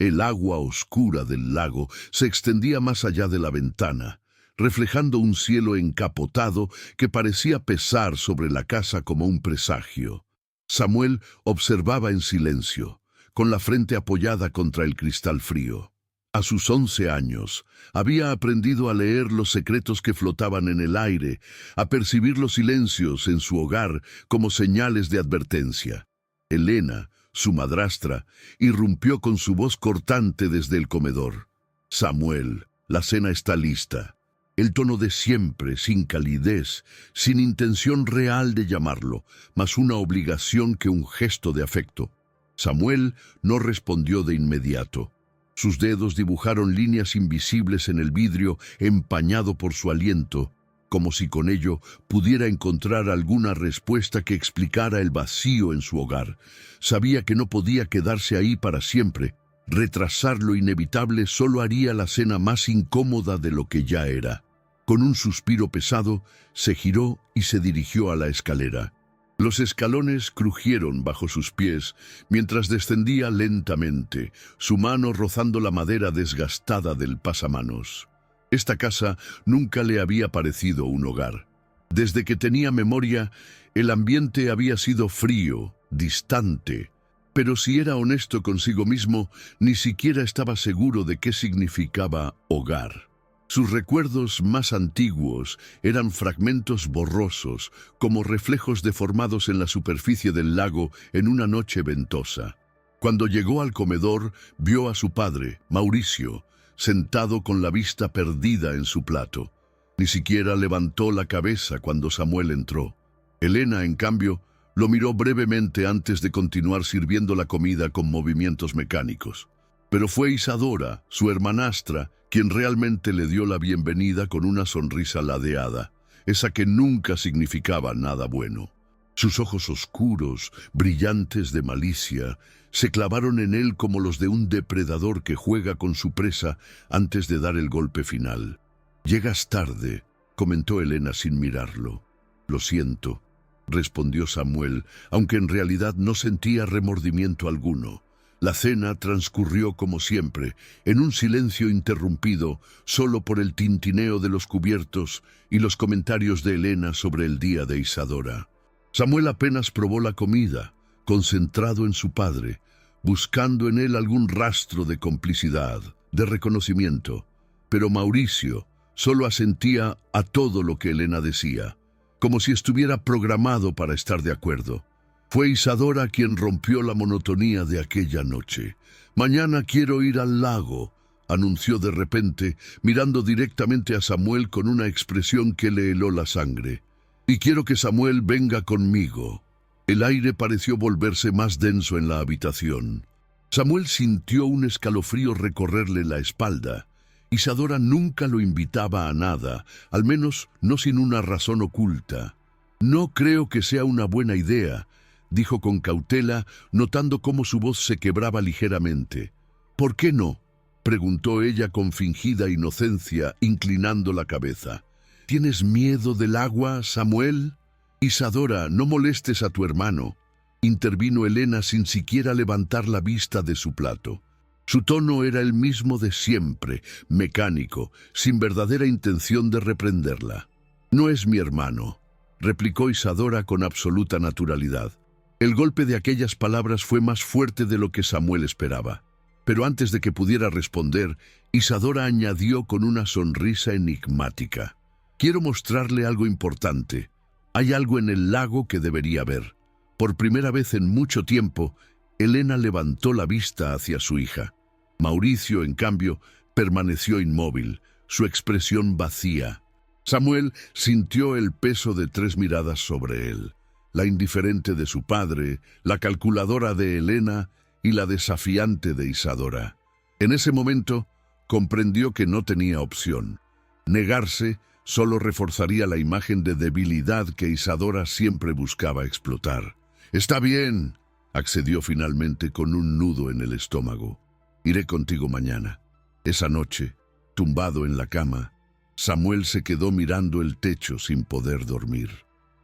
El agua oscura del lago se extendía más allá de la ventana, reflejando un cielo encapotado que parecía pesar sobre la casa como un presagio. Samuel observaba en silencio, con la frente apoyada contra el cristal frío. A sus 11 años, había aprendido a leer los secretos que flotaban en el aire, a percibir los silencios en su hogar como señales de advertencia. Elena, su madrastra, irrumpió con su voz cortante desde el comedor. «Samuel, la cena está lista». El tono de siempre, sin calidez, sin intención real de llamarlo, más una obligación que un gesto de afecto. Samuel no respondió de inmediato. Sus dedos dibujaron líneas invisibles en el vidrio empañado por su aliento, como si con ello pudiera encontrar alguna respuesta que explicara el vacío en su hogar. Sabía que no podía quedarse ahí para siempre. Retrasar lo inevitable solo haría la cena más incómoda de lo que ya era. Con un suspiro pesado, se giró y se dirigió a la escalera. Los escalones crujieron bajo sus pies mientras descendía lentamente, su mano rozando la madera desgastada del pasamanos. Esta casa nunca le había parecido un hogar. Desde que tenía memoria, el ambiente había sido frío, distante. Pero si era honesto consigo mismo, ni siquiera estaba seguro de qué significaba hogar. Sus recuerdos más antiguos eran fragmentos borrosos, como reflejos deformados en la superficie del lago en una noche ventosa. Cuando llegó al comedor, vio a su padre, Mauricio, sentado con la vista perdida en su plato. Ni siquiera levantó la cabeza cuando Samuel entró. Elena, en cambio, lo miró brevemente antes de continuar sirviendo la comida con movimientos mecánicos. Pero fue Isadora, su hermanastra, quien realmente le dio la bienvenida con una sonrisa ladeada, esa que nunca significaba nada bueno. Sus ojos oscuros, brillantes de malicia, se clavaron en él como los de un depredador que juega con su presa antes de dar el golpe final. «Llegas tarde», comentó Elena sin mirarlo. «Lo siento», respondió Samuel, aunque en realidad no sentía remordimiento alguno. La cena transcurrió como siempre, en un silencio interrumpido solo por el tintineo de los cubiertos y los comentarios de Elena sobre el día de Isadora. Samuel apenas probó la comida, concentrado en su padre, buscando en él algún rastro de complicidad, de reconocimiento. Pero Mauricio solo asentía a todo lo que Elena decía, como si estuviera programado para estar de acuerdo. Fue Isadora quien rompió la monotonía de aquella noche. «Mañana quiero ir al lago», anunció de repente, mirando directamente a Samuel con una expresión que le heló la sangre. «Y quiero que Samuel venga conmigo». El aire pareció volverse más denso en la habitación. Samuel sintió un escalofrío recorrerle la espalda. Isadora nunca lo invitaba a nada, al menos no sin una razón oculta. «No creo que sea una buena idea», dijo con cautela, notando cómo su voz se quebraba ligeramente. «¿Por qué no?», preguntó ella con fingida inocencia, inclinando la cabeza. «¿Tienes miedo del agua, Samuel?» «Isadora, no molestes a tu hermano», intervino Elena sin siquiera levantar la vista de su plato. Su tono era el mismo de siempre, mecánico, sin verdadera intención de reprenderla. «No es mi hermano», replicó Isadora con absoluta naturalidad. El golpe de aquellas palabras fue más fuerte de lo que Samuel esperaba. Pero antes de que pudiera responder, Isadora añadió con una sonrisa enigmática: «Quiero mostrarle algo importante. Hay algo en el lago que debería ver». Por primera vez en mucho tiempo, Elena levantó la vista hacia su hija. Mauricio, en cambio, permaneció inmóvil, su expresión vacía. Samuel sintió el peso de 3 miradas sobre él: la indiferente de su padre, la calculadora de Elena y la desafiante de Isadora. En ese momento, comprendió que no tenía opción. Negarse solo reforzaría la imagen de debilidad que Isadora siempre buscaba explotar. «Está bien», accedió finalmente con un nudo en el estómago. «Iré contigo mañana». Esa noche, tumbado en la cama, Samuel se quedó mirando el techo sin poder dormir.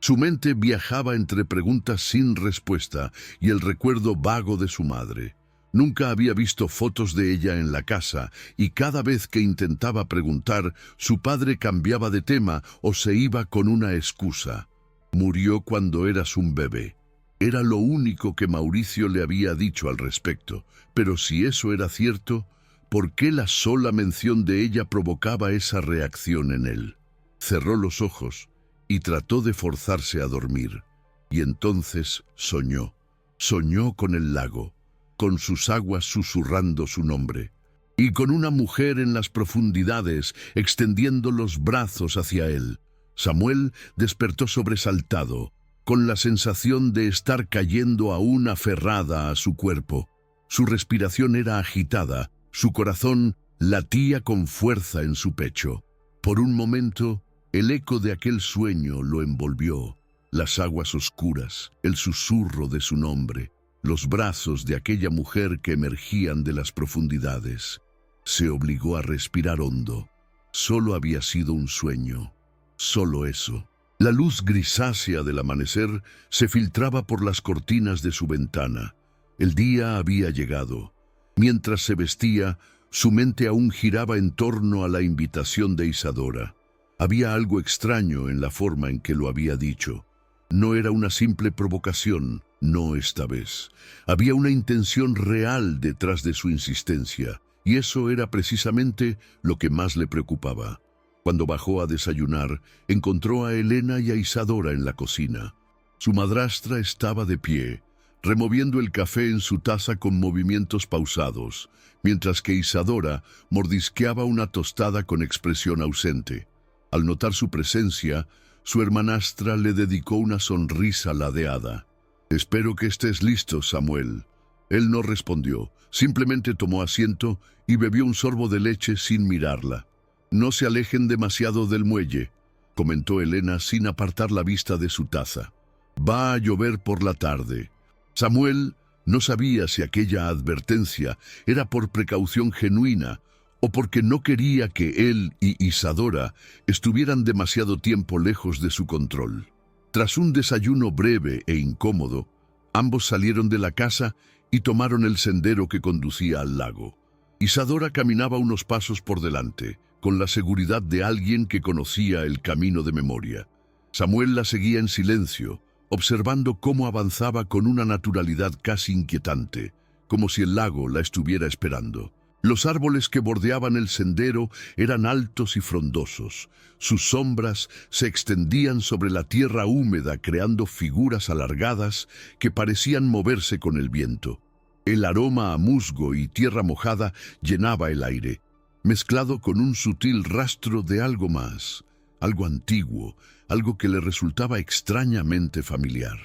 Su mente viajaba entre preguntas sin respuesta y el recuerdo vago de su madre. Nunca había visto fotos de ella en la casa y cada vez que intentaba preguntar, su padre cambiaba de tema o se iba con una excusa. Murió cuando eras un bebé. Era lo único que Mauricio le había dicho al respecto, pero si eso era cierto, ¿por qué la sola mención de ella provocaba esa reacción en él? Cerró los ojos y trató de forzarse a dormir. Y entonces soñó. Soñó con el lago, con sus aguas susurrando su nombre, y con una mujer en las profundidades extendiendo los brazos hacia él. Samuel despertó sobresaltado, con la sensación de estar cayendo aún aferrada a su cuerpo. Su respiración era agitada, su corazón latía con fuerza en su pecho. Por un momento, el eco de aquel sueño lo envolvió. Las aguas oscuras, el susurro de su nombre, los brazos de aquella mujer que emergían de las profundidades. Se obligó a respirar hondo. Solo había sido un sueño. Solo eso. La luz grisácea del amanecer se filtraba por las cortinas de su ventana. El día había llegado. Mientras se vestía, su mente aún giraba en torno a la invitación de Isadora. Había algo extraño en la forma en que lo había dicho. No era una simple provocación, no esta vez. Había una intención real detrás de su insistencia, y eso era precisamente lo que más le preocupaba. Cuando bajó a desayunar, encontró a Elena y a Isadora en la cocina. Su madrastra estaba de pie, removiendo el café en su taza con movimientos pausados, mientras que Isadora mordisqueaba una tostada con expresión ausente. Al notar su presencia, su hermanastra le dedicó una sonrisa ladeada. «Espero que estés listo, Samuel». Él no respondió, simplemente tomó asiento y bebió un sorbo de leche sin mirarla. «No se alejen demasiado del muelle», comentó Elena sin apartar la vista de su taza. «Va a llover por la tarde». Samuel no sabía si aquella advertencia era por precaución genuina o porque no quería que él y Isadora estuvieran demasiado tiempo lejos de su control. Tras un desayuno breve e incómodo, ambos salieron de la casa y tomaron el sendero que conducía al lago. Isadora caminaba unos pasos por delante, con la seguridad de alguien que conocía el camino de memoria. Samuel la seguía en silencio, observando cómo avanzaba con una naturalidad casi inquietante, como si el lago la estuviera esperando. Los árboles que bordeaban el sendero eran altos y frondosos. Sus sombras se extendían sobre la tierra húmeda, creando figuras alargadas que parecían moverse con el viento. El aroma a musgo y tierra mojada llenaba el aire, mezclado con un sutil rastro de algo más, algo antiguo, algo que le resultaba extrañamente familiar.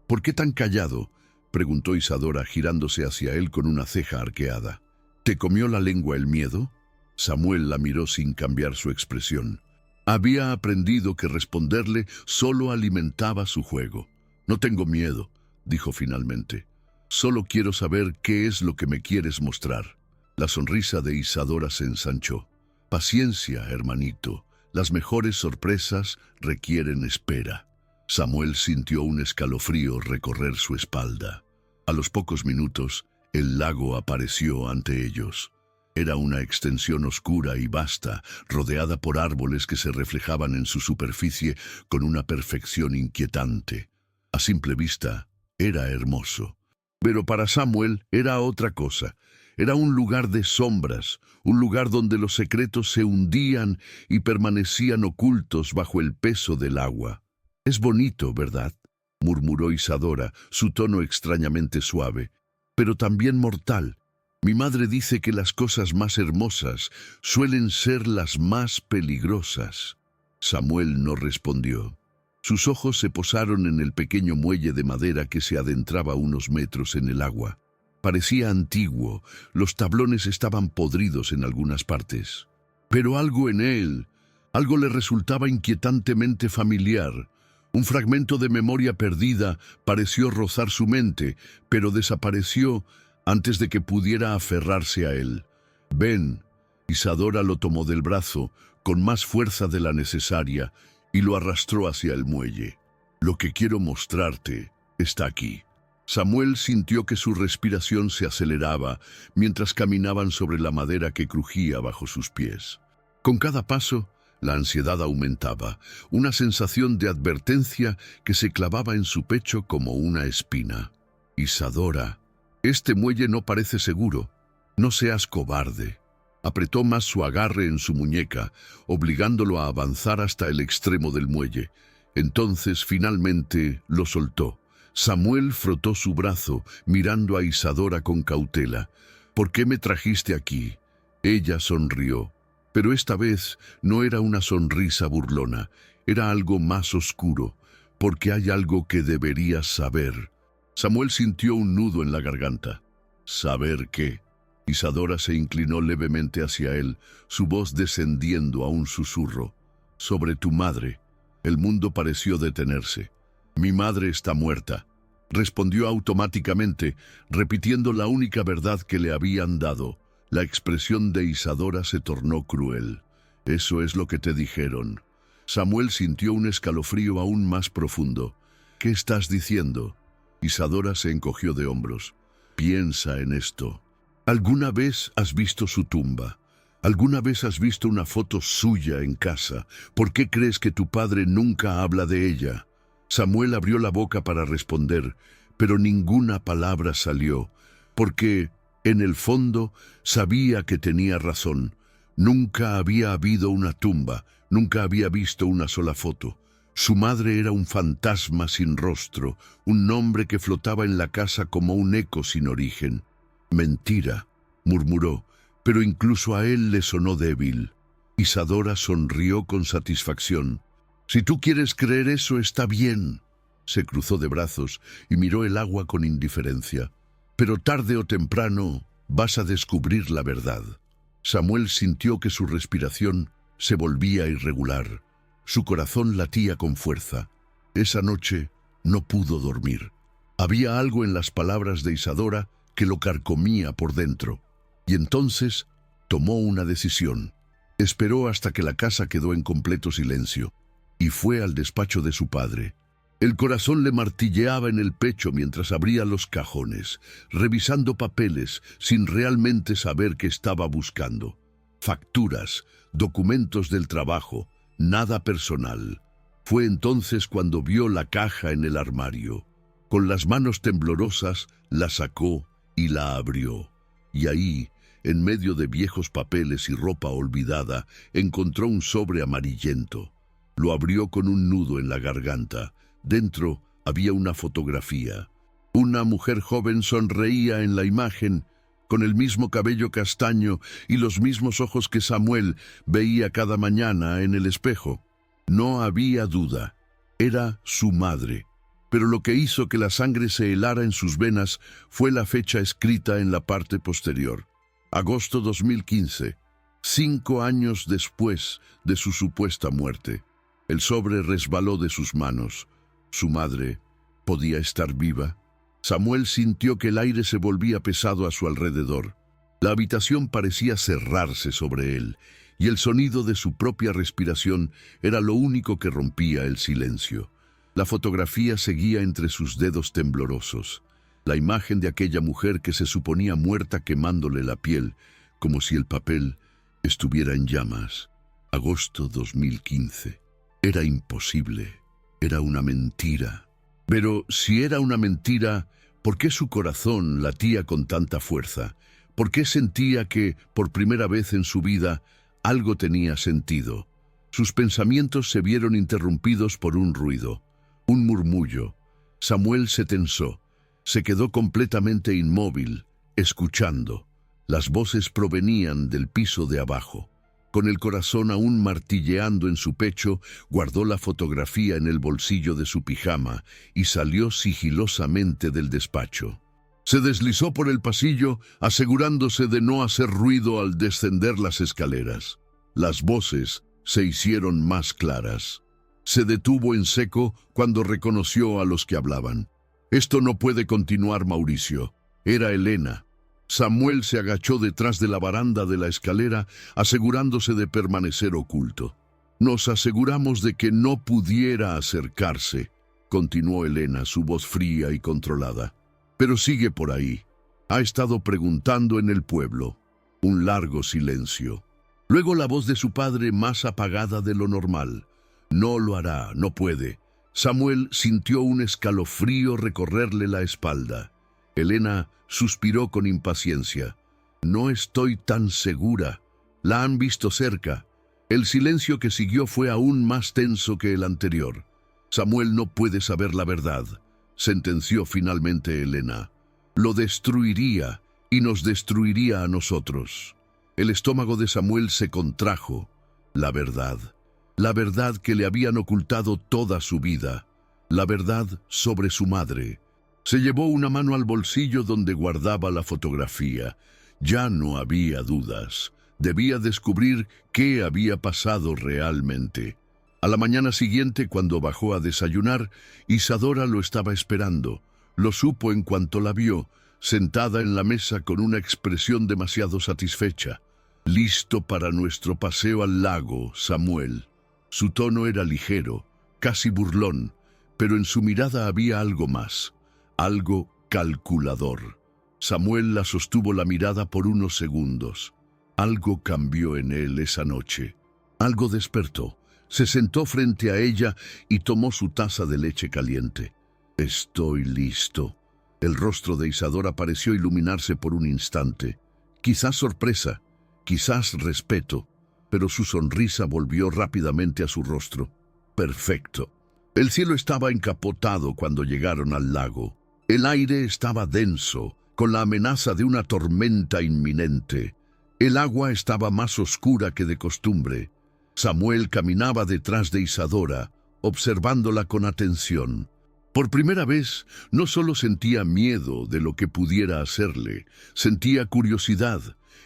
«¿Por qué tan callado?», preguntó Isadora, girándose hacia él con una ceja arqueada. «¿Te comió la lengua el miedo?». Samuel la miró sin cambiar su expresión. Había aprendido que responderle solo alimentaba su juego. «No tengo miedo», dijo finalmente. «Solo quiero saber qué es lo que me quieres mostrar». La sonrisa de Isadora se ensanchó. «Paciencia, hermanito. Las mejores sorpresas requieren espera». Samuel sintió un escalofrío recorrer su espalda. A los pocos minutos, el lago apareció ante ellos. Era una extensión oscura y vasta, rodeada por árboles que se reflejaban en su superficie con una perfección inquietante. A simple vista, era hermoso. Pero para Samuel era otra cosa. Era un lugar de sombras, un lugar donde los secretos se hundían y permanecían ocultos bajo el peso del agua. «Es bonito, ¿verdad?», murmuró Isadora, su tono extrañamente suave, «pero también mortal. Mi madre dice que las cosas más hermosas suelen ser las más peligrosas». Samuel no respondió. Sus ojos se posaron en el pequeño muelle de madera que se adentraba unos metros en el agua. Parecía antiguo, los tablones estaban podridos en algunas partes. Pero algo en él, algo le resultaba inquietantemente familiar. Un fragmento de memoria perdida pareció rozar su mente, pero desapareció antes de que pudiera aferrarse a él. «Ven». Isadora lo tomó del brazo, con más fuerza de la necesaria, y lo arrastró hacia el muelle. «Lo que quiero mostrarte está aquí». Samuel sintió que su respiración se aceleraba mientras caminaban sobre la madera que crujía bajo sus pies. Con cada paso, la ansiedad aumentaba, una sensación de advertencia que se clavaba en su pecho como una espina. Isadora, este muelle no parece seguro. No seas cobarde. Apretó más su agarre en su muñeca, obligándolo a avanzar hasta el extremo del muelle. Entonces, finalmente, lo soltó. Samuel frotó su brazo, mirando a Isadora con cautela. ¿Por qué me trajiste aquí? Ella sonrió. Pero esta vez no era una sonrisa burlona, era algo más oscuro, porque hay algo que deberías saber. Samuel sintió un nudo en la garganta. ¿Saber qué? Isadora se inclinó levemente hacia él, su voz descendiendo a un susurro. Sobre tu madre. El mundo pareció detenerse. Mi madre está muerta. Respondió automáticamente, repitiendo la única verdad que le habían dado. La expresión de Isadora se tornó cruel. Eso es lo que te dijeron. Samuel sintió un escalofrío aún más profundo. ¿Qué estás diciendo? Isadora se encogió de hombros. Piensa en esto. ¿Alguna vez has visto su tumba? ¿Alguna vez has visto una foto suya en casa? ¿Por qué crees que tu padre nunca habla de ella? Samuel abrió la boca para responder, pero ninguna palabra salió, porque, en el fondo, sabía que tenía razón. Nunca había habido una tumba, nunca había visto una sola foto. Su madre era un fantasma sin rostro, un nombre que flotaba en la casa como un eco sin origen. Mentira, murmuró, pero incluso a él le sonó débil. Isadora sonrió con satisfacción. Si tú quieres creer eso, está bien. Se cruzó de brazos y miró el agua con indiferencia. Pero tarde o temprano vas a descubrir la verdad. Samuel sintió que su respiración se volvía irregular. Su corazón latía con fuerza. Esa noche no pudo dormir. Había algo en las palabras de Isadora que lo carcomía por dentro. Y entonces tomó una decisión. Esperó hasta que la casa quedó en completo silencio y fue al despacho de su padre. El corazón le martilleaba en el pecho mientras abría los cajones, revisando papeles sin realmente saber qué estaba buscando. Facturas, documentos del trabajo, nada personal. Fue entonces cuando vio la caja en el armario. Con las manos temblorosas, la sacó y la abrió. Y ahí, en medio de viejos papeles y ropa olvidada, encontró un sobre amarillento. Lo abrió con un nudo en la garganta. Dentro había una fotografía. Una mujer joven sonreía en la imagen, con el mismo cabello castaño y los mismos ojos que Samuel veía cada mañana en el espejo. No había duda. Era su madre. Pero lo que hizo que la sangre se helara en sus venas fue la fecha escrita en la parte posterior. Agosto 2015, 5 años después de su supuesta muerte. El sobre resbaló de sus manos. ¿Su madre podía estar viva? Samuel sintió que el aire se volvía pesado a su alrededor. La habitación parecía cerrarse sobre él, y el sonido de su propia respiración era lo único que rompía el silencio. La fotografía seguía entre sus dedos temblorosos. La imagen de aquella mujer que se suponía muerta quemándole la piel, como si el papel estuviera en llamas. Agosto 2015. Era imposible. Era una mentira. Pero si era una mentira, ¿por qué su corazón latía con tanta fuerza? ¿Por qué sentía que, por primera vez en su vida, algo tenía sentido? Sus pensamientos se vieron interrumpidos por un ruido, un murmullo. Samuel se tensó. Se quedó completamente inmóvil, escuchando. Las voces provenían del piso de abajo. Con el corazón aún martilleando en su pecho, guardó la fotografía en el bolsillo de su pijama y salió sigilosamente del despacho. Se deslizó por el pasillo, asegurándose de no hacer ruido al descender las escaleras. Las voces se hicieron más claras. Se detuvo en seco cuando reconoció a los que hablaban. «Esto no puede continuar, Mauricio». Era Elena. Samuel se agachó detrás de la baranda de la escalera, asegurándose de permanecer oculto. «Nos aseguramos de que no pudiera acercarse», continuó Elena, su voz fría y controlada. pero sigue por ahí. Ha estado preguntando en el pueblo. Un largo silencio. Luego la voz de su padre más apagada de lo normal. No lo hará, no puede. Samuel sintió un escalofrío recorrerle la espalda. Elena suspiró con impaciencia. No estoy tan segura. La han visto cerca. El silencio que siguió fue aún más tenso que el anterior. Samuel no puede saber la verdad, sentenció finalmente Elena. Lo destruiría y nos destruiría a nosotros. El estómago de Samuel se contrajo. La verdad que le habían ocultado toda su vida, la verdad sobre su madre. Se llevó una mano al bolsillo donde guardaba la fotografía. Ya no había dudas. Debía descubrir qué había pasado realmente. A la mañana siguiente, cuando bajó a desayunar, Isadora lo estaba esperando. Lo supo en cuanto la vio, sentada en la mesa con una expresión demasiado satisfecha. «Listo para nuestro paseo al lago, Samuel». Su tono era ligero, casi burlón, pero en su mirada había algo más, algo calculador. Samuel la sostuvo la mirada por unos segundos. Algo cambió en él esa noche. Algo despertó. Se sentó frente a ella y tomó su taza de leche caliente. «Estoy listo». El rostro de Isadora pareció iluminarse por un instante. Quizás sorpresa, quizás respeto, pero su sonrisa volvió rápidamente a su rostro. Perfecto. El cielo estaba encapotado cuando llegaron al lago. El aire estaba denso, con la amenaza de una tormenta inminente. El agua estaba más oscura que de costumbre. Samuel caminaba detrás de Isadora, observándola con atención. Por primera vez, no solo sentía miedo de lo que pudiera hacerle, sentía curiosidad.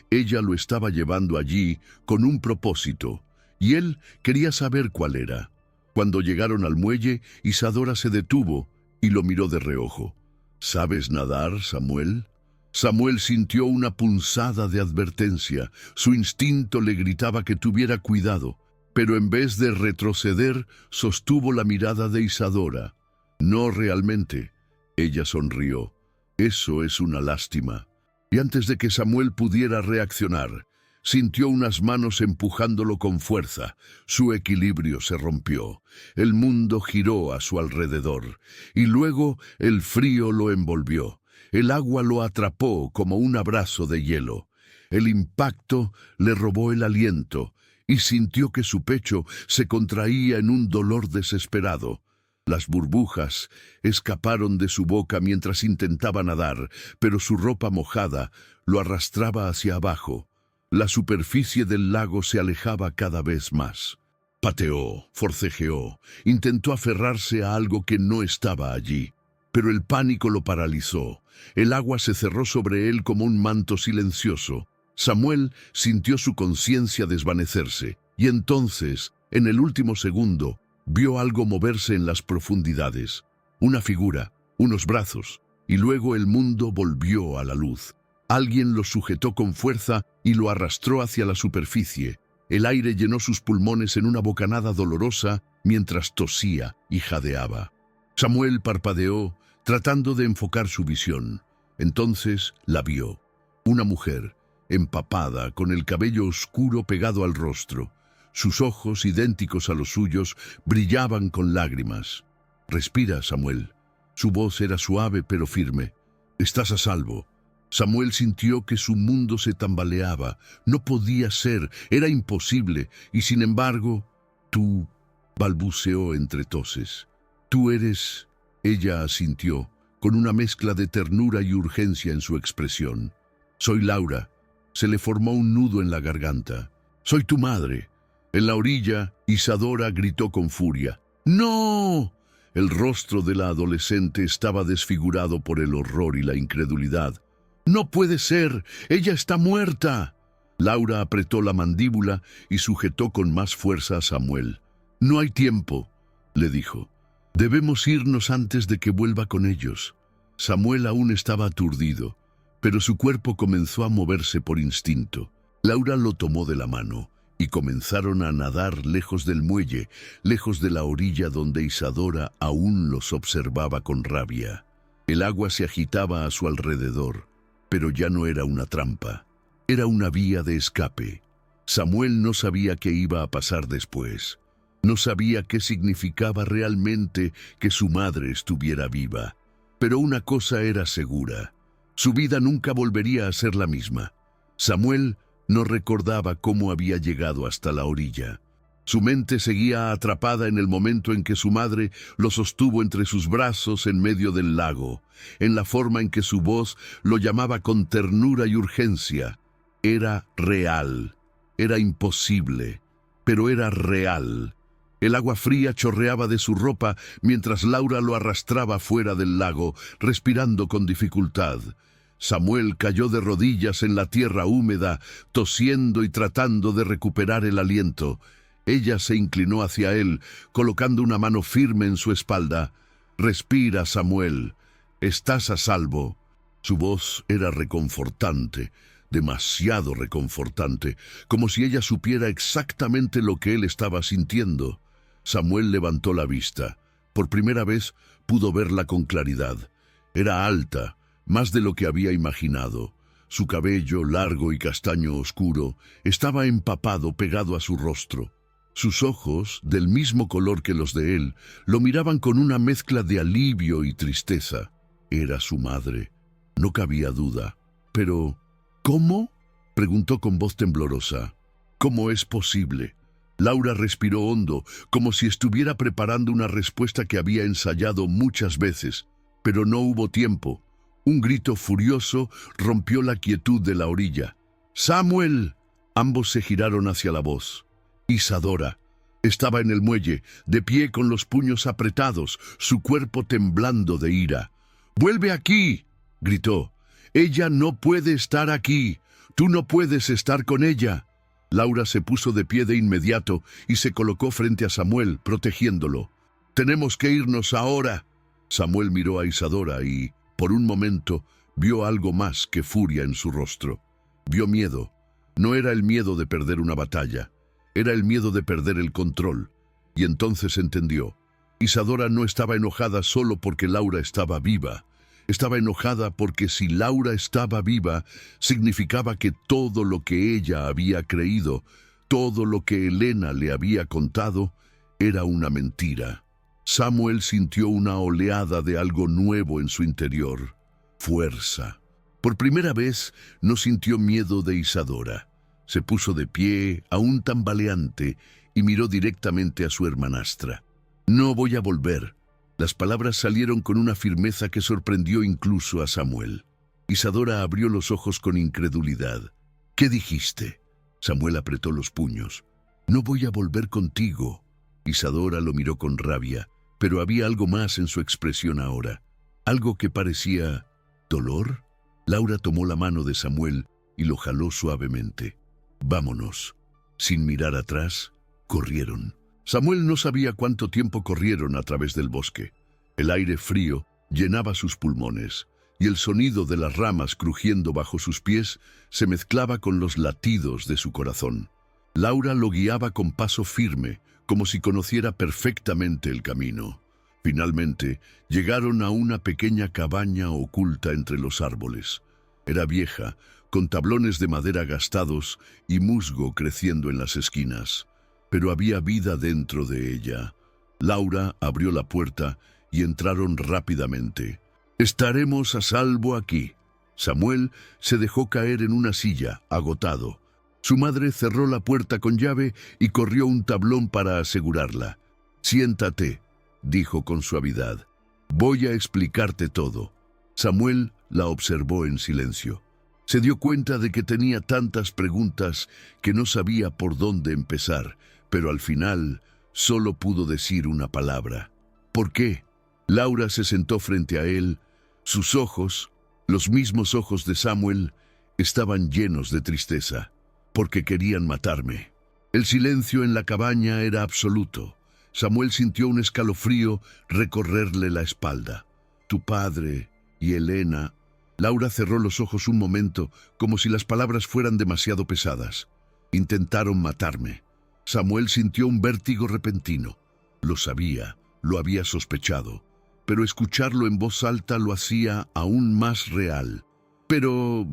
Ella lo estaba llevando allí con un propósito, y él quería saber cuál era. Cuando llegaron al muelle, Isadora se detuvo y lo miró de reojo. «¿Sabes nadar, Samuel?» Samuel sintió una punzada de advertencia. Su instinto le gritaba que tuviera cuidado, pero en vez de retroceder, sostuvo la mirada de Isadora. «No realmente». Ella sonrió. «Eso es una lástima». Y antes de que Samuel pudiera reaccionar, sintió unas manos empujándolo con fuerza. Su equilibrio se rompió. El mundo giró a su alrededor, y luego el frío lo envolvió. El agua lo atrapó como un abrazo de hielo. El impacto le robó el aliento, y sintió que su pecho se contraía en un dolor desesperado. Las burbujas escaparon de su boca mientras intentaba nadar, pero su ropa mojada lo arrastraba hacia abajo. La superficie del lago se alejaba cada vez más. Pateó, forcejeó, intentó aferrarse a algo que no estaba allí, pero el pánico lo paralizó. El agua se cerró sobre él como un manto silencioso. Samuel sintió su conciencia desvanecerse, y entonces, en el último segundo, vio algo moverse en las profundidades. Una figura, unos brazos, y luego el mundo volvió a la luz. Alguien lo sujetó con fuerza y lo arrastró hacia la superficie. El aire llenó sus pulmones en una bocanada dolorosa mientras tosía y jadeaba. Samuel parpadeó, tratando de enfocar su visión. Entonces la vio. Una mujer, empapada, con el cabello oscuro pegado al rostro. Sus ojos, idénticos a los suyos, brillaban con lágrimas. «Respira, Samuel». Su voz era suave pero firme. «Estás a salvo». Samuel sintió que su mundo se tambaleaba. No podía ser, era imposible, y sin embargo, «Tú», balbuceó entre toses. «Tú eres...» Ella asintió, con una mezcla de ternura y urgencia en su expresión. «Soy Laura». Se le formó un nudo en la garganta. «Soy tu madre». En la orilla, Isadora gritó con furia. «¡No!». El rostro de la adolescente estaba desfigurado por el horror y la incredulidad. «¡No puede ser! ¡Ella está muerta!». Laura apretó la mandíbula y sujetó con más fuerza a Samuel. «No hay tiempo», le dijo. «Debemos irnos antes de que vuelva con ellos». Samuel aún estaba aturdido, pero su cuerpo comenzó a moverse por instinto. Laura lo tomó de la mano y comenzaron a nadar lejos del muelle, lejos de la orilla donde Isadora aún los observaba con rabia. El agua se agitaba a su alrededor, pero ya no era una trampa. Era una vía de escape. Samuel no sabía qué iba a pasar después. No sabía qué significaba realmente que su madre estuviera viva. Pero una cosa era segura: su vida nunca volvería a ser la misma. Samuel no recordaba cómo había llegado hasta la orilla. Su mente seguía atrapada en el momento en que su madre lo sostuvo entre sus brazos en medio del lago, en la forma en que su voz lo llamaba con ternura y urgencia. Era real. Era imposible, pero era real. El agua fría chorreaba de su ropa mientras Laura lo arrastraba fuera del lago, respirando con dificultad. Samuel cayó de rodillas en la tierra húmeda, tosiendo y tratando de recuperar el aliento. Ella se inclinó hacia él, colocando una mano firme en su espalda. «Respira, Samuel. Estás a salvo». Su voz era reconfortante, demasiado reconfortante, como si ella supiera exactamente lo que él estaba sintiendo. Samuel levantó la vista. Por primera vez pudo verla con claridad. Era alta, más de lo que había imaginado. Su cabello, largo y castaño oscuro, estaba empapado, pegado a su rostro. Sus ojos, del mismo color que los de él, lo miraban con una mezcla de alivio y tristeza. Era su madre. No cabía duda. Pero, ¿cómo?, preguntó con voz temblorosa. ¿Cómo es posible? Laura respiró hondo, como si estuviera preparando una respuesta que había ensayado muchas veces, pero no hubo tiempo. Un grito furioso rompió la quietud de la orilla. ¡Samuel! Ambos se giraron hacia la voz. Isadora estaba en el muelle, de pie con los puños apretados, su cuerpo temblando de ira. «¡Vuelve aquí!», gritó. «Ella no puede estar aquí. Tú no puedes estar con ella». Laura se puso de pie de inmediato y se colocó frente a Samuel, protegiéndolo. «Tenemos que irnos ahora». Samuel miró a Isadora y, por un momento, vio algo más que furia en su rostro. Vio miedo. No era el miedo de perder una batalla. Era el miedo de perder el control. Y entonces entendió. Isadora no estaba enojada solo porque Laura estaba viva. Estaba enojada porque si Laura estaba viva, significaba que todo lo que ella había creído, todo lo que Elena le había contado, era una mentira. Samuel sintió una oleada de algo nuevo en su interior. Fuerza. Por primera vez no sintió miedo de Isadora. Se puso de pie, aún tambaleante, y miró directamente a su hermanastra. «No voy a volver». Las palabras salieron con una firmeza que sorprendió incluso a Samuel. Isadora abrió los ojos con incredulidad. «¿Qué dijiste?». Samuel apretó los puños. «No voy a volver contigo». Isadora lo miró con rabia, pero había algo más en su expresión ahora. Algo que parecía dolor. Laura tomó la mano de Samuel y lo jaló suavemente. «Vámonos». Sin mirar atrás, corrieron. Samuel no sabía cuánto tiempo corrieron a través del bosque. El aire frío llenaba sus pulmones, y el sonido de las ramas crujiendo bajo sus pies se mezclaba con los latidos de su corazón. Laura lo guiaba con paso firme, como si conociera perfectamente el camino. Finalmente, llegaron a una pequeña cabaña oculta entre los árboles. Era vieja, con tablones de madera gastados y musgo creciendo en las esquinas. Pero había vida dentro de ella. Laura abrió la puerta y entraron rápidamente. «Estaremos a salvo aquí». Samuel se dejó caer en una silla, agotado. Su madre cerró la puerta con llave y corrió un tablón para asegurarla. «Siéntate», dijo con suavidad. «Voy a explicarte todo». Samuel la observó en silencio. Se dio cuenta de que tenía tantas preguntas que no sabía por dónde empezar, pero al final solo pudo decir una palabra. «¿Por qué?». Laura se sentó frente a él. Sus ojos, los mismos ojos de Samuel, estaban llenos de tristeza. «Porque querían matarme». El silencio en la cabaña era absoluto. Samuel sintió un escalofrío recorrerle la espalda. «Tu padre y Elena». Laura cerró los ojos un momento, como si las palabras fueran demasiado pesadas. «Intentaron matarme». Samuel sintió un vértigo repentino. Lo sabía, lo había sospechado. pero escucharlo en voz alta lo hacía aún más real. Pero,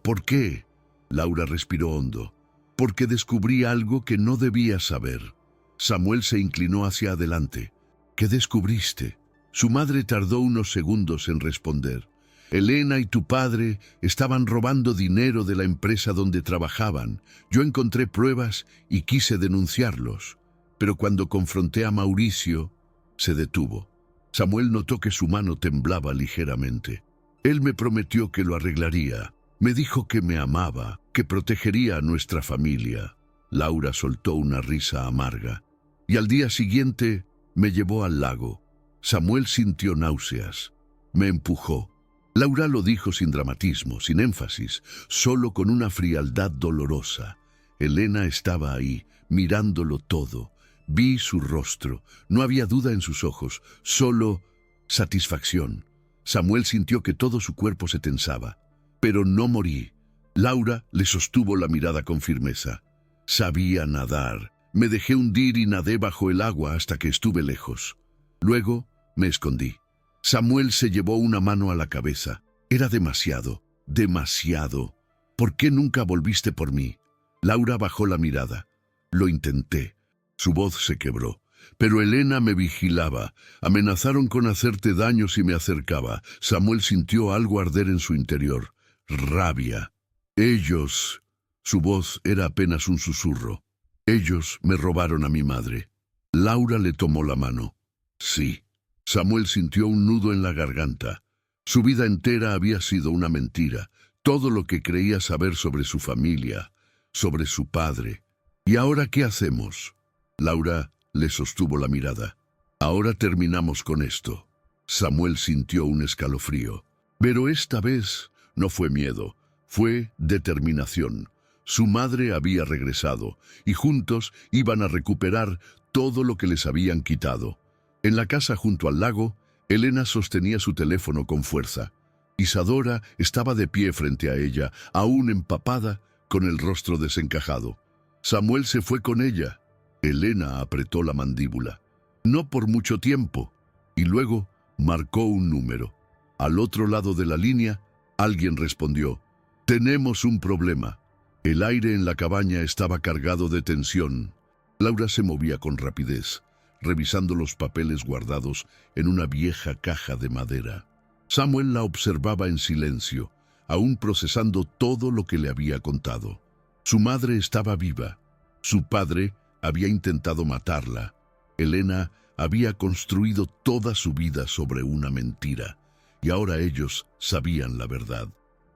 ¿por qué? Laura respiró hondo. Porque descubrí algo que no debía saber. Samuel se inclinó hacia adelante. ¿Qué descubriste? Su madre tardó unos segundos en responder. Elena y tu padre estaban robando dinero de la empresa donde trabajaban. Yo encontré pruebas y quise denunciarlos. Pero cuando confronté a Mauricio, se detuvo. Samuel notó que su mano temblaba ligeramente. Él me prometió que lo arreglaría. Me dijo que me amaba, que protegería a nuestra familia. Laura soltó una risa amarga. Y al día siguiente me llevó al lago. Samuel sintió náuseas. Me empujó. Laura lo dijo sin dramatismo, sin énfasis, solo con una frialdad dolorosa. Elena estaba ahí, mirándolo todo. Vi su rostro. No había duda en sus ojos, solo satisfacción. Samuel sintió que todo su cuerpo se tensaba. Pero no morí. Laura le sostuvo la mirada con firmeza. Sabía nadar. Me dejé hundir y nadé bajo el agua hasta que estuve lejos. Luego me escondí. Samuel se llevó una mano a la cabeza. Era demasiado, demasiado. ¿Por qué nunca volviste por mí? Laura bajó la mirada. Lo intenté. Su voz se quebró. Pero Elena me vigilaba. Amenazaron con hacerte daño si me acercaba. Samuel sintió algo arder en su interior. Rabia. Ellos... Su voz era apenas un susurro. Ellos me robaron a mi madre. Laura le tomó la mano. Sí. Samuel sintió un nudo en la garganta. Su vida entera había sido una mentira. Todo lo que creía saber sobre su familia, sobre su padre. ¿Y ahora qué hacemos? Laura le sostuvo la mirada. Ahora terminamos con esto. Samuel sintió un escalofrío. Pero esta vez no fue miedo, fue determinación. Su madre había regresado y juntos iban a recuperar todo lo que les habían quitado. En la casa junto al lago, Elena sostenía su teléfono con fuerza. Isadora estaba de pie frente a ella, aún empapada, con el rostro desencajado. Samuel se fue con ella. Elena apretó la mandíbula. No por mucho tiempo. Y luego marcó un número. Al otro lado de la línea, alguien respondió. Tenemos un problema. El aire en la cabaña estaba cargado de tensión. Laura se movía con rapidez, revisando los papeles guardados en una vieja caja de madera. Samuel la observaba en silencio, aún procesando todo lo que le había contado. Su madre estaba viva. Su padre había intentado matarla. Elena había construido toda su vida sobre una mentira. Y ahora ellos sabían la verdad.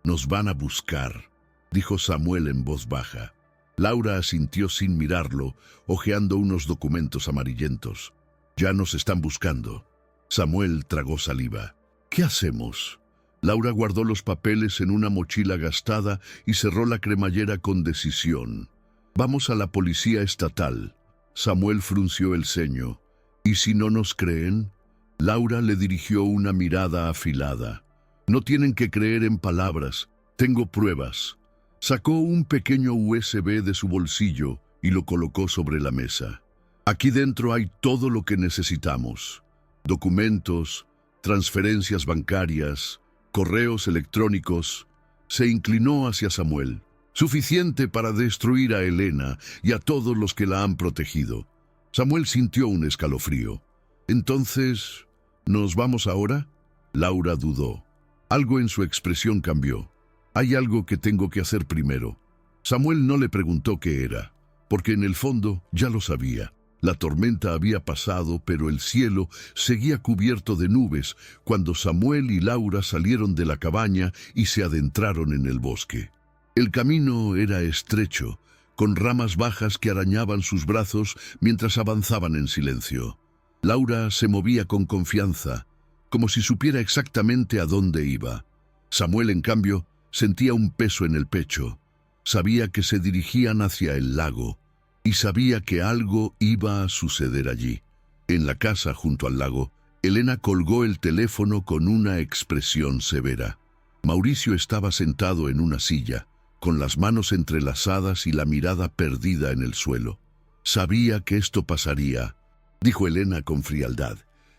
Nos van a buscar, dijo Samuel en voz baja. Laura asintió sin mirarlo, hojeando unos documentos amarillentos. Ya nos están buscando. Samuel tragó saliva. ¿Qué hacemos? Laura guardó los papeles en una mochila gastada y cerró la cremallera con decisión. Vamos a la policía estatal. Samuel frunció el ceño. ¿Y si no nos creen? Laura le dirigió una mirada afilada. No tienen que creer en palabras. Tengo pruebas. Sacó un pequeño USB de su bolsillo y lo colocó sobre la mesa. Aquí dentro hay todo lo que necesitamos. Documentos, transferencias bancarias, correos electrónicos. Se inclinó hacia Samuel. Suficiente para destruir a Elena y a todos los que la han protegido. Samuel sintió un escalofrío. Entonces, ¿nos vamos ahora? Laura dudó. Algo en su expresión cambió. Hay algo que tengo que hacer primero. Samuel no le preguntó qué era, porque en el fondo ya lo sabía. La tormenta había pasado, pero el cielo seguía cubierto de nubes cuando Samuel y Laura salieron de la cabaña y se adentraron en el bosque. El camino era estrecho, con ramas bajas que arañaban sus brazos mientras avanzaban en silencio. Laura se movía con confianza, como si supiera exactamente a dónde iba. Samuel, en cambio, sentía un peso en el pecho. Sabía que se dirigían hacia el lago y sabía que algo iba a suceder allí. En la casa junto al lago, Elena colgó el teléfono con una expresión severa. Mauricio estaba sentado en una silla, con las manos entrelazadas y la mirada perdida en el suelo. Sabía que esto pasaría, dijo Elena con frialdad.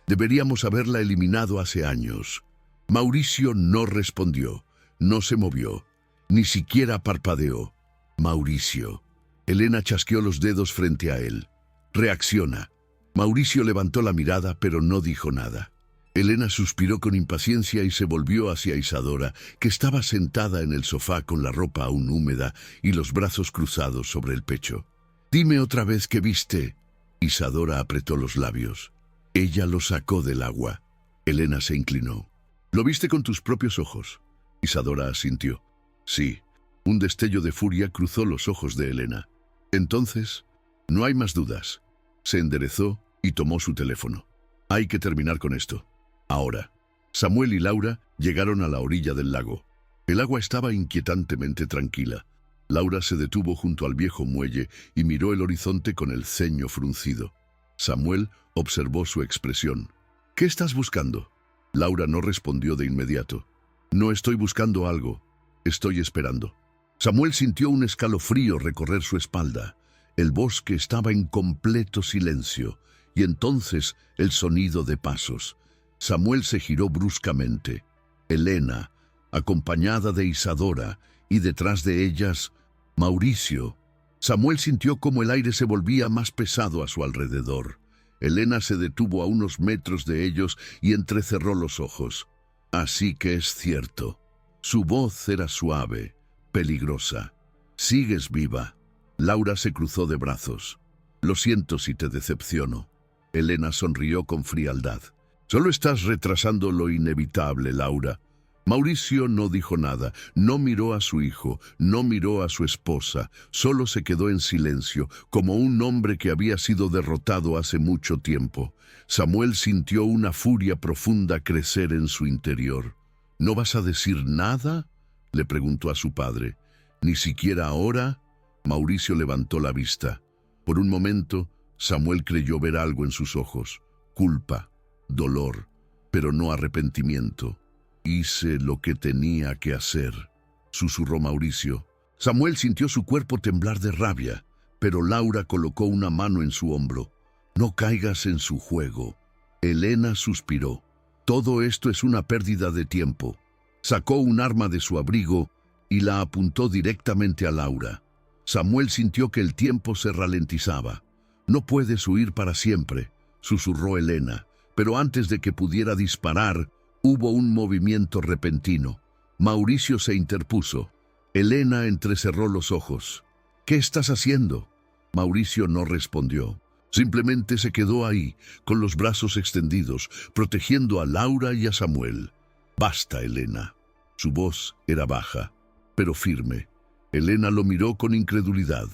Deberíamos haberla eliminado hace años. Mauricio no respondió, no se movió, ni siquiera parpadeó. Mauricio. Elena chasqueó los dedos frente a él. Reacciona. Mauricio levantó la mirada, pero no dijo nada. Elena suspiró con impaciencia y se volvió hacia Isadora, que estaba sentada en el sofá con la ropa aún húmeda y los brazos cruzados sobre el pecho. «Dime otra vez qué viste». Isadora apretó los labios. Ella lo sacó del agua. Elena se inclinó. «¿Lo viste con tus propios ojos?» Isadora asintió. «Sí». Un destello de furia cruzó los ojos de Elena. «Entonces, no hay más dudas». Se enderezó y tomó su teléfono. «Hay que terminar con esto. Ahora». Samuel y Laura llegaron a la orilla del lago. El agua estaba inquietantemente tranquila. Laura se detuvo junto al viejo muelle y miró el horizonte con el ceño fruncido. Samuel observó su expresión. «¿Qué estás buscando?» Laura no respondió de inmediato. «No estoy buscando algo. Estoy esperando». Samuel sintió un escalofrío recorrer su espalda. El bosque estaba en completo silencio, y entonces el sonido de pasos. Samuel se giró bruscamente. Elena, acompañada de Isadora, y detrás de ellas, Mauricio. Samuel sintió como el aire se volvía más pesado a su alrededor. Elena se detuvo a unos metros de ellos y entrecerró los ojos. «Así que es cierto». Su voz era suave, peligrosa. «Sigues viva». Laura se cruzó de brazos. «Lo siento si te decepciono». Elena sonrió con frialdad. «Solo estás retrasando lo inevitable, Laura». Mauricio no dijo nada, no miró a su hijo, no miró a su esposa, solo se quedó en silencio, como un hombre que había sido derrotado hace mucho tiempo. Samuel sintió una furia profunda crecer en su interior. «¿No vas a decir nada?», le preguntó a su padre. «¿Ni siquiera ahora?» Mauricio levantó la vista. Por un momento, Samuel creyó ver algo en sus ojos. Culpa, dolor, pero no arrepentimiento. «Hice lo que tenía que hacer», susurró Mauricio. Samuel sintió su cuerpo temblar de rabia, pero Laura colocó una mano en su hombro. «No caigas en su juego». Elena suspiró. «Todo esto es una pérdida de tiempo». Sacó un arma de su abrigo y la apuntó directamente a Laura. Samuel sintió que el tiempo se ralentizaba. «No puedes huir para siempre», susurró Elena, pero antes de que pudiera disparar, hubo un movimiento repentino. Mauricio se interpuso. Elena entrecerró los ojos. «¿Qué estás haciendo?» Mauricio no respondió. Simplemente se quedó ahí, con los brazos extendidos, protegiendo a Laura y a Samuel. «Basta, Elena». Su voz era baja, pero firme. Elena lo miró con incredulidad.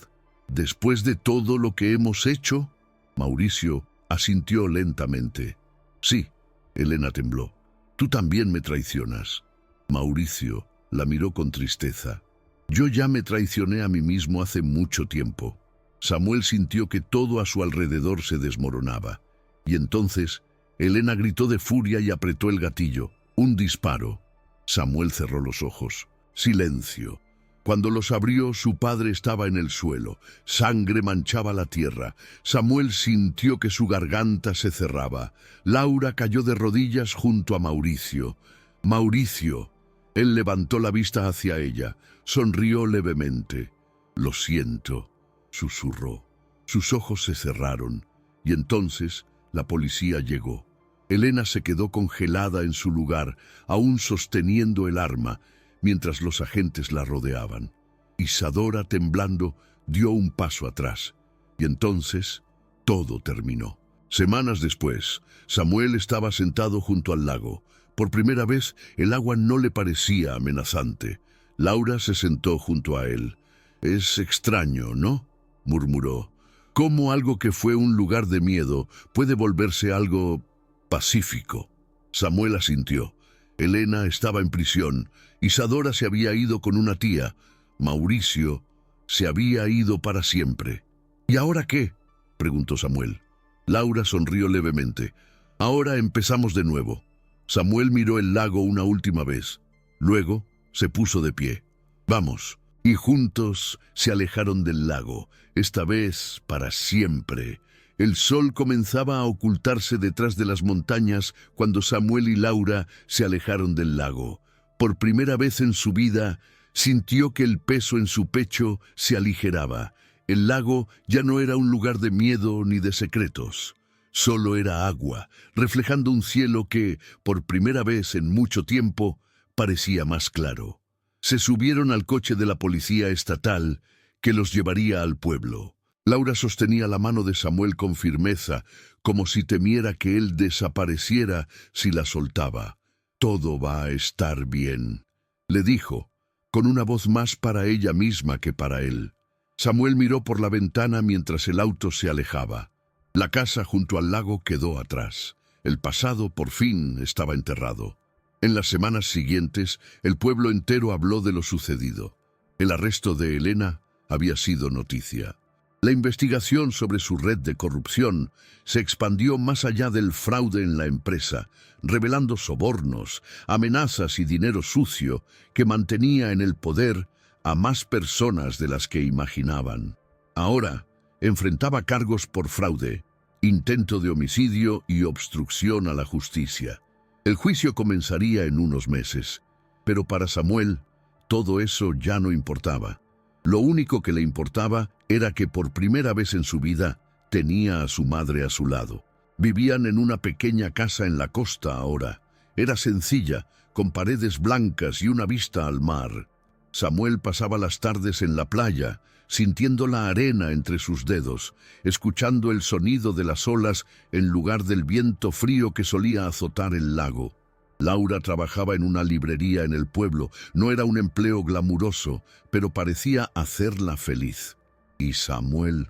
«¿Después de todo lo que hemos hecho?» Mauricio asintió lentamente. «Sí». Elena tembló. «Tú también me traicionas». Mauricio la miró con tristeza. «Yo ya me traicioné a mí mismo hace mucho tiempo». Samuel sintió que todo a su alrededor se desmoronaba. Y entonces, Elena gritó de furia y apretó el gatillo. Un disparo. Samuel cerró los ojos. Silencio. Cuando los abrió, su padre estaba en el suelo. Sangre manchaba la tierra. Samuel sintió que su garganta se cerraba. Laura cayó de rodillas junto a Mauricio. «Mauricio». Él levantó la vista hacia ella. Sonrió levemente. «Lo siento», susurró. Sus ojos se cerraron. Y entonces la policía llegó. Elena se quedó congelada en su lugar, aún sosteniendo el arma, mientras los agentes la rodeaban. Isadora, temblando, dio un paso atrás. Y entonces, todo terminó. Semanas después, Samuel estaba sentado junto al lago. Por primera vez, el agua no le parecía amenazante. Laura se sentó junto a él. «Es extraño, ¿no?», murmuró. «Cómo algo que fue un lugar de miedo puede volverse algo pacífico». Samuel asintió. Elena estaba en prisión. Isadora se había ido con una tía. Mauricio se había ido para siempre. «¿Y ahora qué?», preguntó Samuel. Laura sonrió levemente. «Ahora empezamos de nuevo». Samuel miró el lago una última vez. Luego se puso de pie. «Vamos». Y juntos se alejaron del lago, esta vez para siempre. El sol comenzaba a ocultarse detrás de las montañas cuando Samuel y Laura se alejaron del lago. Por primera vez en su vida, sintió que el peso en su pecho se aligeraba. El lago ya no era un lugar de miedo ni de secretos. Solo era agua, reflejando un cielo que, por primera vez en mucho tiempo, parecía más claro. Se subieron al coche de la policía estatal que los llevaría al pueblo. Laura sostenía la mano de Samuel con firmeza, como si temiera que él desapareciera si la soltaba. «Todo va a estar bien», le dijo, con una voz más para ella misma que para él. Samuel miró por la ventana mientras el auto se alejaba. La casa junto al lago quedó atrás. El pasado, por fin, estaba enterrado. En las semanas siguientes, el pueblo entero habló de lo sucedido. El arresto de Elena había sido noticia. La investigación sobre su red de corrupción se expandió más allá del fraude en la empresa, revelando sobornos, amenazas y dinero sucio que mantenía en el poder a más personas de las que imaginaban. Ahora enfrentaba cargos por fraude, intento de homicidio y obstrucción a la justicia. El juicio comenzaría en unos meses, pero para Samuel todo eso ya no importaba. Lo único que le importaba era que por primera vez en su vida tenía a su madre a su lado. Vivían en una pequeña casa en la costa ahora. Era sencilla, con paredes blancas y una vista al mar. Samuel pasaba las tardes en la playa, sintiendo la arena entre sus dedos, escuchando el sonido de las olas en lugar del viento frío que solía azotar el lago. Laura trabajaba en una librería en el pueblo. No era un empleo glamuroso, pero parecía hacerla feliz. Y Samuel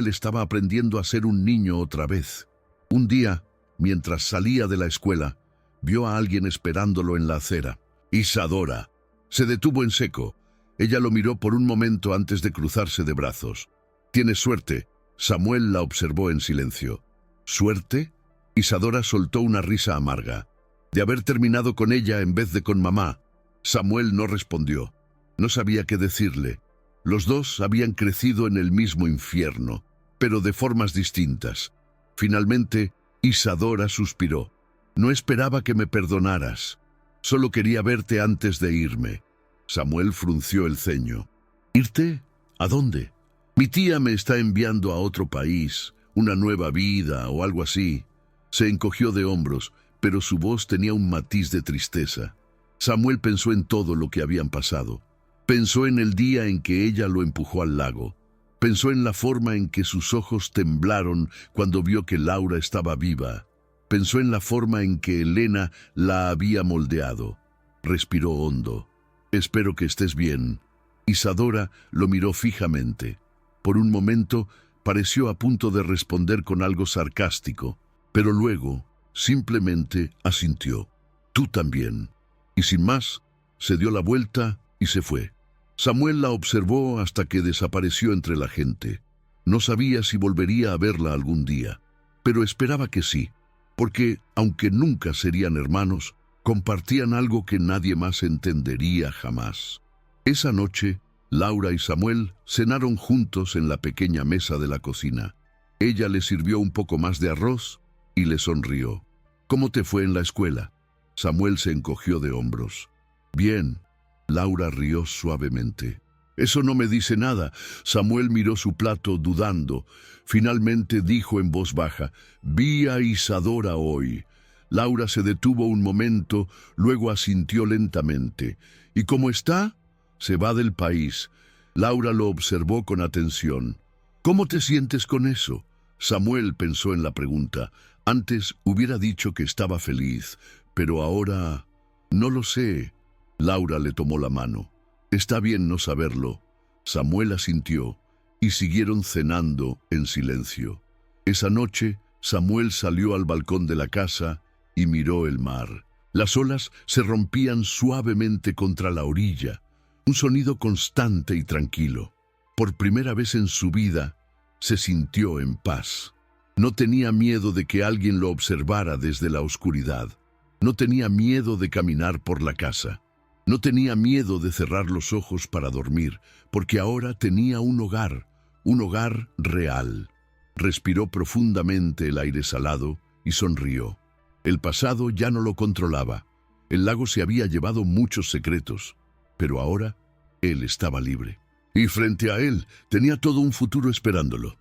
estaba aprendiendo a ser un niño otra vez. Un día, mientras salía de la escuela, vio a alguien esperándolo en la acera. Isadora. Se detuvo en seco. Ella lo miró por un momento antes de cruzarse de brazos. «Tienes suerte». Samuel la observó en silencio. «¿Suerte?» Isadora soltó una risa amarga. «De haber terminado con ella en vez de con mamá». Samuel no respondió. No sabía qué decirle. Los dos habían crecido en el mismo infierno, pero de formas distintas. Finalmente, Isadora suspiró. «No esperaba que me perdonaras. Solo quería verte antes de irme». Samuel frunció el ceño. «¿Irte? ¿A dónde?» «Mi tía me está enviando a otro país, una nueva vida o algo así». Se encogió de hombros, pero su voz tenía un matiz de tristeza. Samuel pensó en todo lo que habían pasado. Pensó en el día en que ella lo empujó al lago. Pensó en la forma en que sus ojos temblaron cuando vio que Laura estaba viva. Pensó en la forma en que Elena la había moldeado. Respiró hondo. «Espero que estés bien». Isadora lo miró fijamente. Por un momento pareció a punto de responder con algo sarcástico, pero luego simplemente asintió. «Tú también». Y sin más, se dio la vuelta y se fue. Samuel la observó hasta que desapareció entre la gente. No sabía si volvería a verla algún día, pero esperaba que sí, porque, aunque nunca serían hermanos, compartían algo que nadie más entendería jamás. Esa noche, Laura y Samuel cenaron juntos en la pequeña mesa de la cocina. Ella le sirvió un poco más de arroz y le sonrió. «¿Cómo te fue en la escuela?» Samuel se encogió de hombros. «Bien». Laura rió suavemente. «Eso no me dice nada». Samuel miró su plato dudando. Finalmente dijo en voz baja: «Vi a Isadora hoy». Laura se detuvo un momento, luego asintió lentamente. «¿Y cómo está?» «Se va del país». Laura lo observó con atención. «¿Cómo te sientes con eso?» Samuel pensó en la pregunta. Antes hubiera dicho que estaba feliz, pero ahora... «No lo sé». Laura le tomó la mano. «Está bien no saberlo». Samuel asintió y siguieron cenando en silencio. Esa noche, Samuel salió al balcón de la casa y miró el mar. Las olas se rompían suavemente contra la orilla, un sonido constante y tranquilo. Por primera vez en su vida, se sintió en paz. No tenía miedo de que alguien lo observara desde la oscuridad. No tenía miedo de caminar por la casa. No tenía miedo de cerrar los ojos para dormir, porque ahora tenía un hogar real. Respiró profundamente el aire salado y sonrió. El pasado ya no lo controlaba. El lago se había llevado muchos secretos, pero ahora él estaba libre. Y frente a él tenía todo un futuro esperándolo.